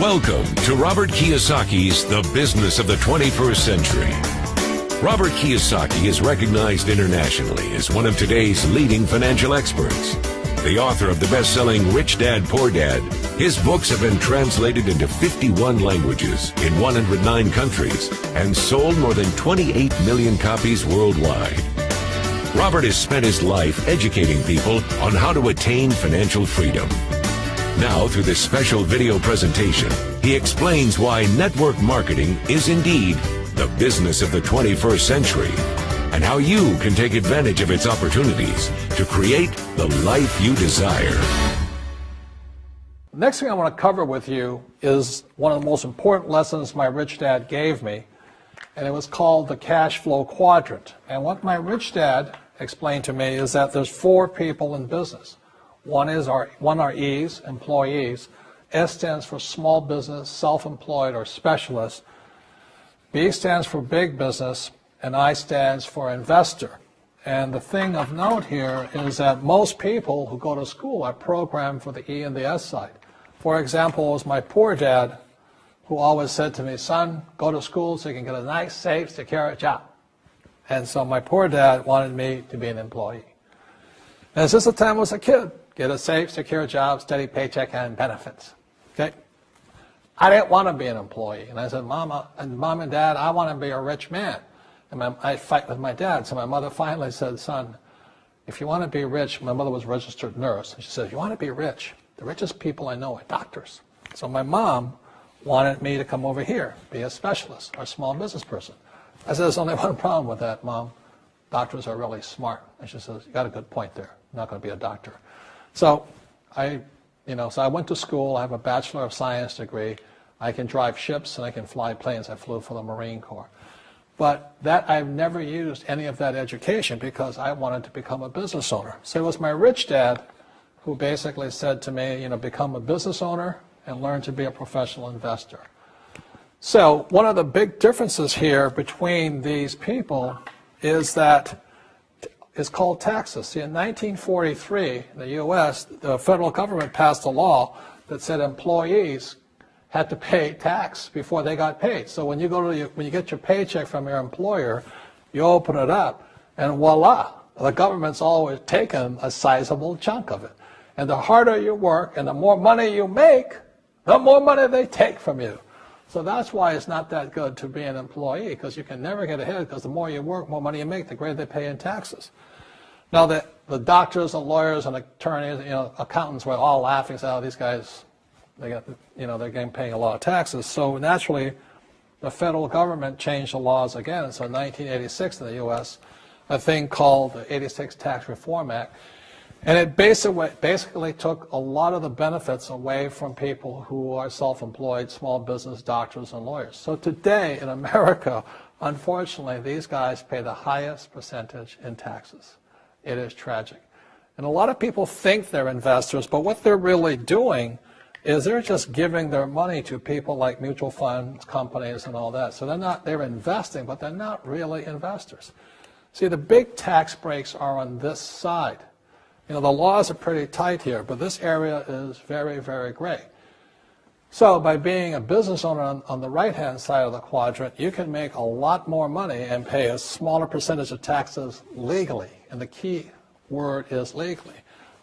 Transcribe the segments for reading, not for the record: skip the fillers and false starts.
Welcome to Robert Kiyosaki's The Business of the 21st Century. Robert Kiyosaki is recognized internationally as one of today's leading financial experts. The author of the best-selling Rich Dad, Poor Dad, his books have been translated into 51 languages in 109 countries and sold more than 28 million copies worldwide. Robert has spent his life educating people on how to attain financial freedom. Now, through this special video presentation, he explains why network marketing is indeed the business of the 21st century, and how you can take advantage of its opportunities to create the life you desire. Next thing I want to cover with you is one of the most important lessons my rich dad gave me, and it was called the cash flow quadrant. And what my rich dad explained to me is that there's four people in business. One are E's, employees. S stands for small business, self-employed, or specialist. B stands for big business, and I stands for investor. And the thing of note here is that most people who go to school are programmed for the E and the S side. For example, it was my poor dad who always said to me, son, go to school so you can get a nice, safe, secure job. And so my poor dad wanted me to be an employee. And since the time I was a kid, get a safe, secure job, steady paycheck, and benefits. Okay? I didn't want to be an employee. And I said, Mom and Dad, I want to be a rich man. And I fight with my dad. So my mother finally said, son, if you want to be rich, my mother was a registered nurse. And she said, if you want to be rich, the richest people I know are doctors. So my mom wanted me to come over here, be a specialist or a small business person. I said, there's only one problem with that, Mom. Doctors are really smart. And she says, you got a good point there. I'm not going to be a doctor. So I went to school. I have a Bachelor of Science degree. I can drive ships and I can fly planes. I flew for the Marine Corps. But I've never used any of that education because I wanted to become a business owner. So it was my rich dad who basically said to me, become a business owner and learn to be a professional investor. So one of the big differences here between these people is that it's called taxes. See, in 1943, in the U.S., the federal government passed a law that said employees had to pay tax before they got paid. So when you get your paycheck from your employer, you open it up, and voila, the government's always taken a sizable chunk of it. And the harder you work and the more money you make, the more money they take from you. So that's why it's not that good to be an employee, because you can never get ahead, because the more you work, more money you make, the greater they pay in taxes. Now, the doctors and lawyers and attorneys, accountants were all laughing, saying, oh, these guys, they're getting paying a lot of taxes. So naturally, the federal government changed the laws again. And so in 1986 in the U.S., a thing called the 86 Tax Reform Act, and it basically took a lot of the benefits away from people who are self-employed, small business, doctors, and lawyers. So today in America, unfortunately, these guys pay the highest percentage in taxes. It is tragic. And a lot of people think they're investors, but what they're really doing is they're just giving their money to people like mutual funds, companies, and all that. So they're investing, but they're not really investors. See, the big tax breaks are on this side. The laws are pretty tight here, but this area is very, very gray. So by being a business owner on the right-hand side of the quadrant, you can make a lot more money and pay a smaller percentage of taxes legally. And the key word is legally.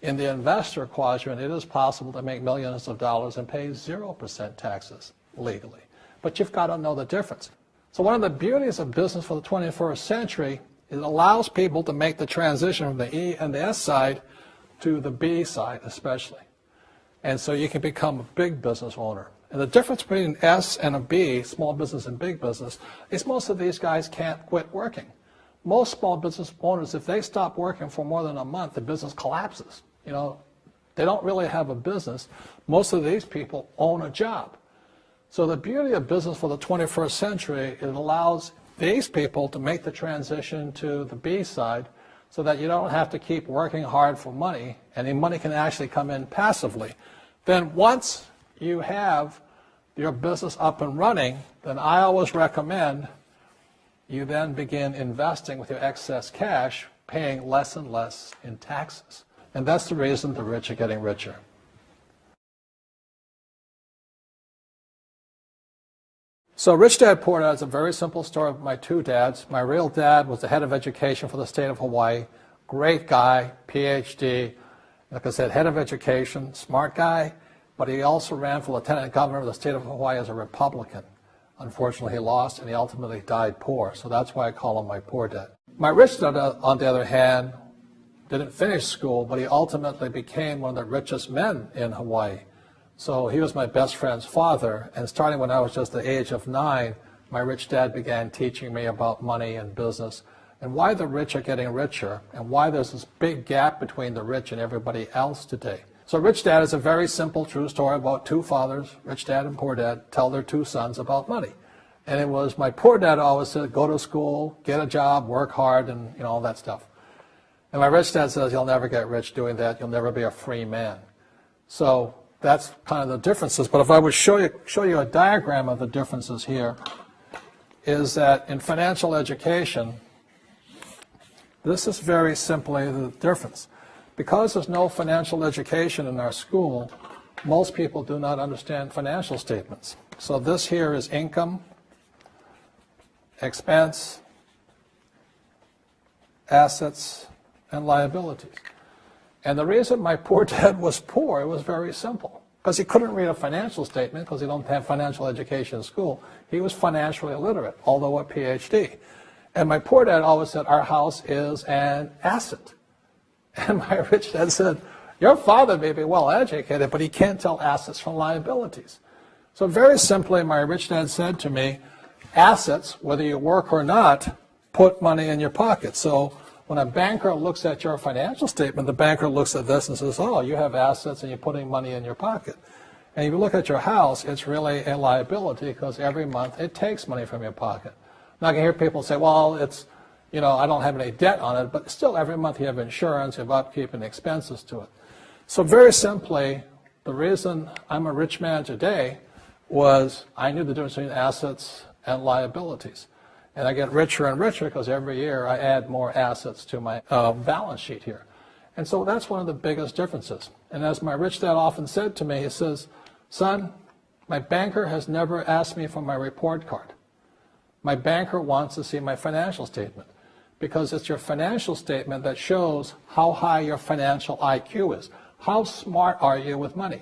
In the investor quadrant, it is possible to make millions of dollars and pay 0% taxes legally. But you've got to know the difference. So one of the beauties of business for the 21st century is it allows people to make the transition from the E and the S side to the B side especially. And so you can become a big business owner. And the difference between an S and a B, small business and big business, is most of these guys can't quit working. Most small business owners, if they stop working for more than a month, the business collapses. They don't really have a business. Most of these people own a job. So the beauty of business for the 21st century, it allows these people to make the transition to the B side so that you don't have to keep working hard for money, and the money can actually come in passively. Then once you have your business up and running, then I always recommend you then begin investing with your excess cash, paying less and less in taxes. And that's the reason the rich are getting richer. So Rich Dad Poor Dad is a very simple story of my two dads. My real dad was the head of education for the state of Hawaii. Great guy, PhD, like I said, head of education, smart guy, but he also ran for lieutenant governor of the state of Hawaii as a Republican. Unfortunately, he lost, and he ultimately died poor, so that's why I call him my poor dad. My rich dad, on the other hand, didn't finish school, but he ultimately became one of the richest men in Hawaii. So he was my best friend's father, and starting when I was just the age of 9, my rich dad began teaching me about money and business, and why the rich are getting richer, and why there's this big gap between the rich and everybody else today. So Rich Dad is a very simple, true story about two fathers, Rich Dad and Poor Dad, tell their two sons about money. And it was my poor dad always said, go to school, get a job, work hard, and all that stuff. And my rich dad says, you'll never get rich doing that, you'll never be a free man. So that's kind of the differences. But if I would show you a diagram of the differences here, is that in financial education, this is very simply the difference. Because there's no financial education in our school, most people do not understand financial statements. So this here is income, expense, assets, and liabilities. And the reason my poor dad was poor, it was very simple. Because he couldn't read a financial statement because he don't have financial education in school. He was financially illiterate, although a PhD. And my poor dad always said, our house is an asset. And my rich dad said, your father may be well educated, but he can't tell assets from liabilities. So very simply, my rich dad said to me, assets, whether you work or not, put money in your pocket. So when a banker looks at your financial statement, the banker looks at this and says, oh, you have assets and you're putting money in your pocket. And if you look at your house, it's really a liability because every month it takes money from your pocket. Now I can hear people say, well, it's, I don't have any debt on it, but still every month you have insurance, you have upkeep and expenses to it. So very simply, the reason I'm a rich man today was I knew the difference between assets and liabilities. And I get richer and richer because every year I add more assets to my balance sheet here. And so that's one of the biggest differences. And as my rich dad often said to me, he says, son, my banker has never asked me for my report card. My banker wants to see my financial statement because it's your financial statement that shows how high your financial IQ is. How smart are you with money?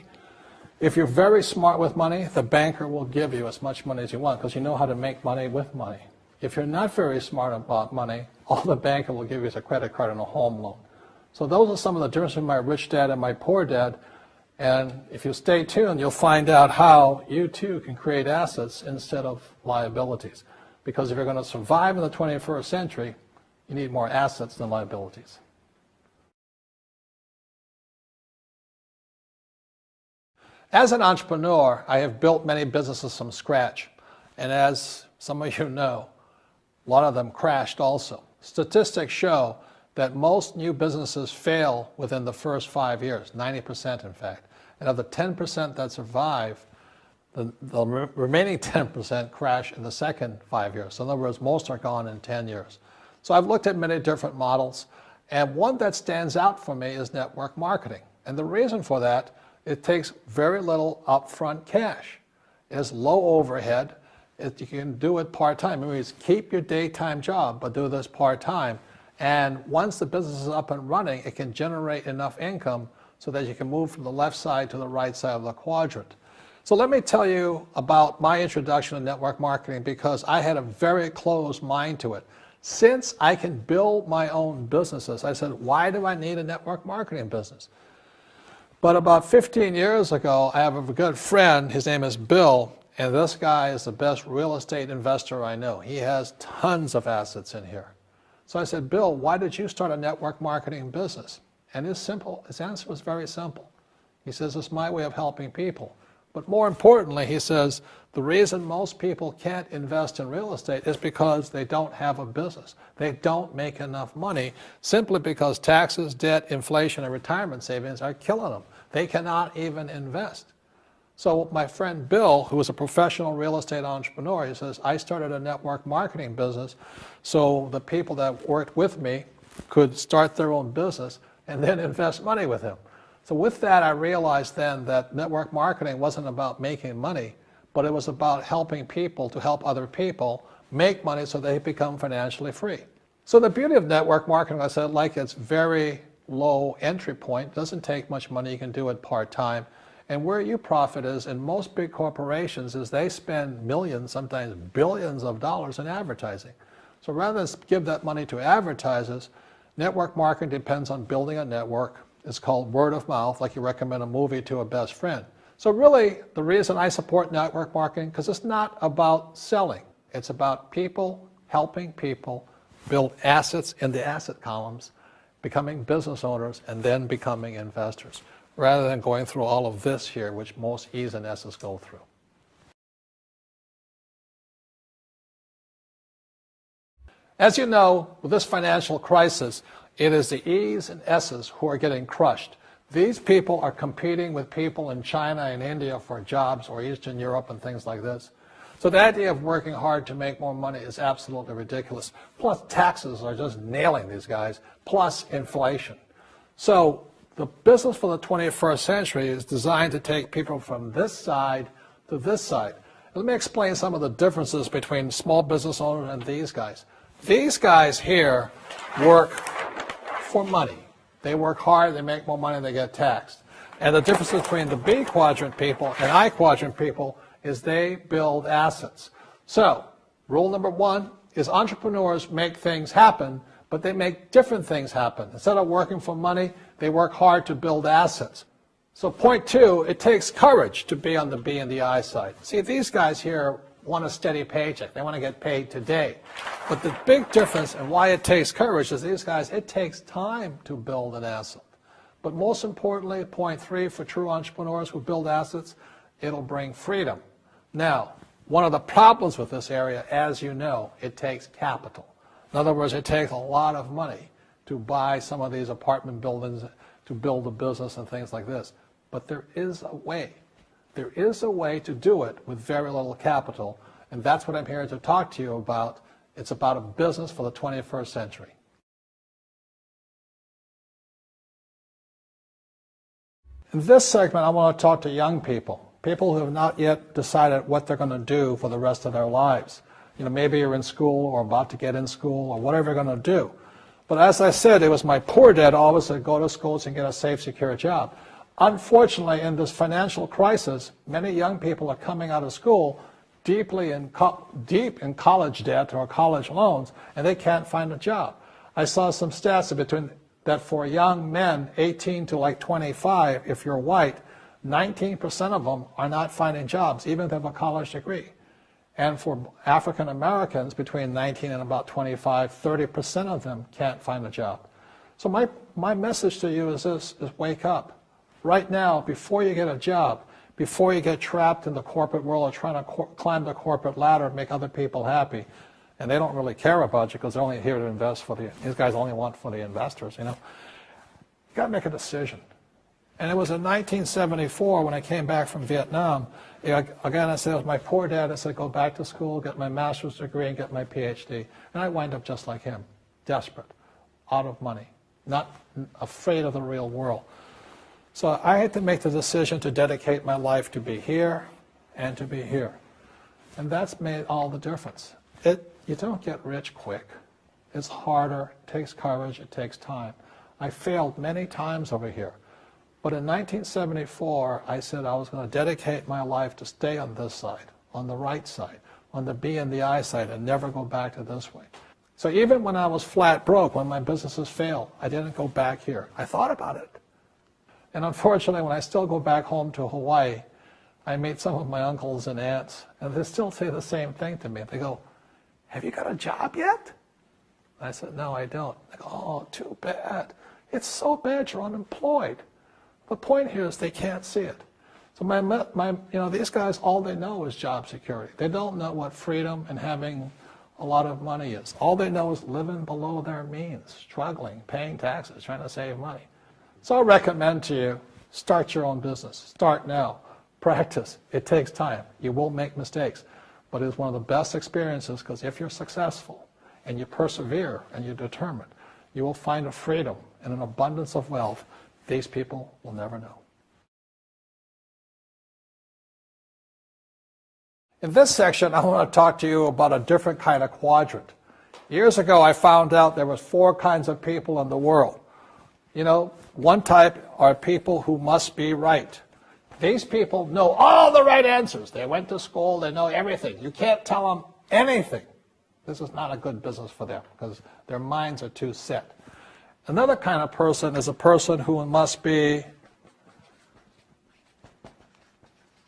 If you're very smart with money, the banker will give you as much money as you want because you know how to make money with money. If you're not very smart about money, all the banker will give you is a credit card and a home loan. So those are some of the differences between my rich dad and my poor dad. And if you stay tuned, you'll find out how you too can create assets instead of liabilities. Because if you're going to survive in the 21st century, you need more assets than liabilities. As an entrepreneur, I have built many businesses from scratch. And as some of you know, a lot of them crashed also. Statistics show that most new businesses fail within the first 5 years, 90% in fact. And of the 10% that survive, the remaining 10% crash in the second 5 years. So in other words, most are gone in 10 years. So I've looked at many different models, and one that stands out for me is network marketing. And the reason for that, it takes very little upfront cash. It's low overhead. You can do it part-time. It means keep your daytime job, but do this part-time. And once the business is up and running, it can generate enough income so that you can move from the left side to the right side of the quadrant. So let me tell you about my introduction to network marketing because I had a very closed mind to it. Since I can build my own businesses, I said, why do I need a network marketing business? But about 15 years ago, I have a good friend, his name is Bill, and this guy is the best real estate investor I know. He has tons of assets in here. So I said, Bill, why did you start a network marketing business? And his answer was very simple. He says, it's my way of helping people. But more importantly, he says, the reason most people can't invest in real estate is because they don't have a business. They don't make enough money simply because taxes, debt, inflation, and retirement savings are killing them. They cannot even invest. So my friend Bill, who is a professional real estate entrepreneur, he says, I started a network marketing business so the people that worked with me could start their own business and then invest money with him. So with that, I realized then that network marketing wasn't about making money, but it was about helping people to help other people make money so they become financially free. So the beauty of network marketing, I said, like it's very low entry point, doesn't take much money, you can do it part-time. And where you profit is in most big corporations is they spend millions, sometimes billions of dollars in advertising. So rather than give that money to advertisers, network marketing depends on building a network. It's called word of mouth, like you recommend a movie to a best friend. So really, the reason I support network marketing, because it's not about selling. It's about people helping people build assets in the asset columns, becoming business owners, and then becoming investors, rather than going through all of this here, which most E's and S's go through. As you know, with this financial crisis, it is the E's and S's who are getting crushed. These people are competing with people in China and India for jobs, or Eastern Europe and things like this. So the idea of working hard to make more money is absolutely ridiculous. Plus taxes are just nailing these guys, plus inflation. So the business for the 21st century is designed to take people from this side to this side. Let me explain some of the differences between small business owners and these guys. These guys here work for money. They work hard, they make more money, they get taxed. And the difference between the B quadrant people and I quadrant people is they build assets. So, rule number one is entrepreneurs make things happen, but they make different things happen. Instead of working for money, they work hard to build assets. So point two, it takes courage to be on the B and the I side. See, these guys here want a steady paycheck. They want to get paid today. But the big difference and why it takes courage is these guys, it takes time to build an asset. But most importantly, point three, for true entrepreneurs who build assets, it'll bring freedom. Now, one of the problems with this area, as you know, it takes capital. In other words, it takes a lot of money to buy some of these apartment buildings, to build a business and things like this. But there is a way. There is a way to do it with very little capital, and that's what I'm here to talk to you about. It's about a business for the 21st century. In this segment, I want to talk to young people, people who have not yet decided what they're going to do for the rest of their lives. You know, maybe you're in school or about to get in school or whatever you're going to do. But as I said, it was my poor dad always said, go to schools and get a safe, secure job. Unfortunately, in this financial crisis, many young people are coming out of school deep in college debt or college loans, and they can't find a job. I saw some stats that for young men 18 to like 25, if you're white, 19% of them are not finding jobs, even if they have a college degree. And for African Americans between 19 and about 25, 30% of them can't find a job. So my message to you is this, is wake up. Right now, before you get a job, before you get trapped in the corporate world or trying to climb the corporate ladder and make other people happy, and they don't really care about you because they're only here to invest for these guys only want for the investors, you know. You got to make a decision. And it was in 1974 when I came back from Vietnam. Again, I said, it was my poor dad. I said, go back to school, get my master's degree, and get my PhD. And I wind up just like him, desperate, out of money, not afraid of the real world. So I had to make the decision to dedicate my life to be here and to be here. And that's made all the difference. You don't get rich quick. It's harder, it takes courage, it takes time. I failed many times over here. But in 1974, I said I was going to dedicate my life to stay on this side, on the right side, on the B and the I side, and never go back to this way. So even when I was flat broke, when my businesses failed, I didn't go back here. I thought about it. And unfortunately, when I still go back home to Hawaii, I meet some of my uncles and aunts, and they still say the same thing to me. They go, have you got a job yet? I said, no, I don't. They go, oh, too bad. It's so bad you're unemployed. The point here is they can't see it. So these guys, all they know is job security. They don't know what freedom and having a lot of money is. All they know is living below their means, struggling, paying taxes, trying to save money. So I recommend to you, start your own business. Start now. Practice. It takes time. You will make mistakes. But it's one of the best experiences because if you're successful and you persevere and you're determined, you will find a freedom and an abundance of wealth these people will never know. In this section, I want to talk to you about a different kind of quadrant. Years ago, I found out there was 4 kinds of people in the world. You know, one type are people who must be right. These people know all the right answers. They went to school, they know everything. You can't tell them anything. This is not a good business for them because their minds are too set. Another kind of person is a person who must be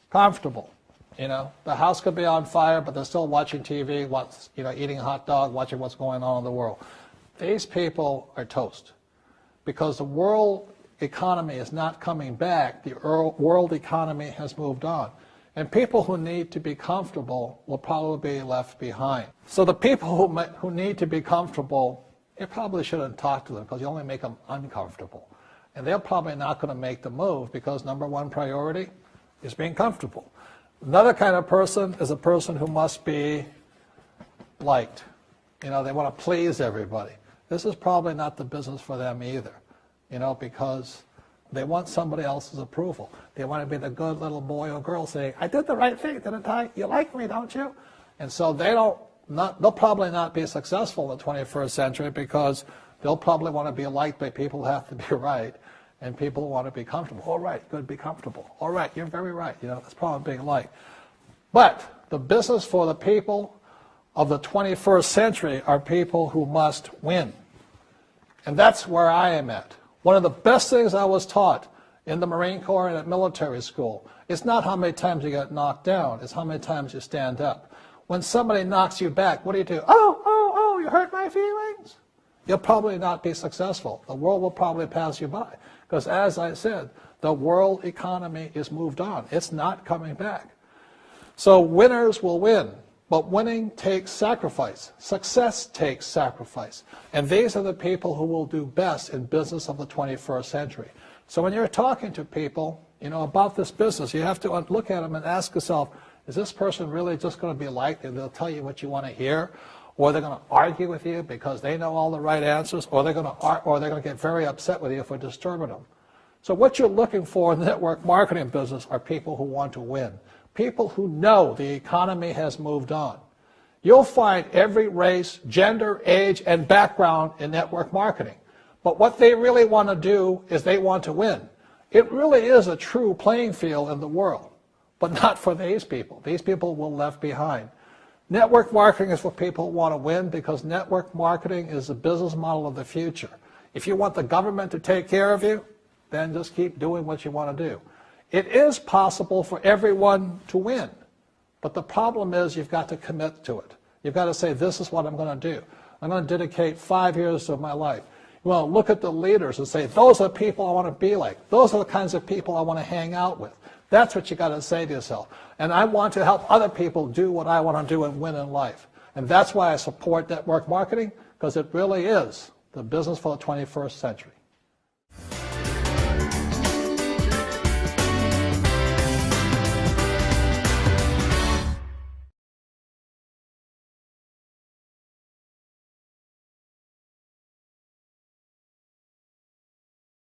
comfortable. You know, the house could be on fire, but they're still watching TV, eating a hot dog, watching what's going on in the world. These people are toast because the world economy is not coming back. The world economy has moved on. And people who need to be comfortable will probably be left behind. So the people who need to be comfortable, you probably shouldn't talk to them because you only make them uncomfortable. And they're probably not going to make the move because number 1 priority is being comfortable. Another kind of person is a person who must be liked. You know, they want to please everybody. This is probably not the business for them either, you know, because they want somebody else's approval. They want to be the good little boy or girl saying, I did the right thing, didn't I? You like me, don't you? And so they'll probably not be successful in the 21st century because they'll probably want to be liked by people who have to be right. And people want to be comfortable. All right, good, be comfortable. All right, you're very right. You know, that's probably being liked. But the business for the people of the 21st century are people who must win. And that's where I am at. One of the best things I was taught in the Marine Corps and at military school is not how many times you get knocked down, it's how many times you stand up. When somebody knocks you back, what do? Oh, you hurt my feelings? You'll probably not be successful. The world will probably pass you by. Because as I said, the world economy is moved on. It's not coming back. So winners will win, but winning takes sacrifice. Success takes sacrifice. And these are the people who will do best in business of the 21st century. So when you're talking to people, you know, about this business, you have to look at them and ask yourself, is this person really just going to be liked and they'll tell you what you want to hear? Or they're going to argue with you because they know all the right answers, or they're going to get very upset with you if we're disturbing them. So what you're looking for in the network marketing business are people who want to win, people who know the economy has moved on. You'll find every race, gender, age, and background in network marketing. But what they really want to do is they want to win. It really is a true playing field in the world, but not for these people. These people will be left behind. Network marketing is for people who want to win because network marketing is the business model of the future. If you want the government to take care of you, then just keep doing what you want to do. It is possible for everyone to win, but the problem is you've got to commit to it. You've got to say, this is what I'm going to do. I'm going to dedicate 5 years of my life. You want to look at the leaders and say, those are people I want to be like. Those are the kinds of people I want to hang out with. That's what you got to say to yourself. And I want to help other people do what I want to do and win in life. And that's why I support network marketing, because it really is the business for the 21st century.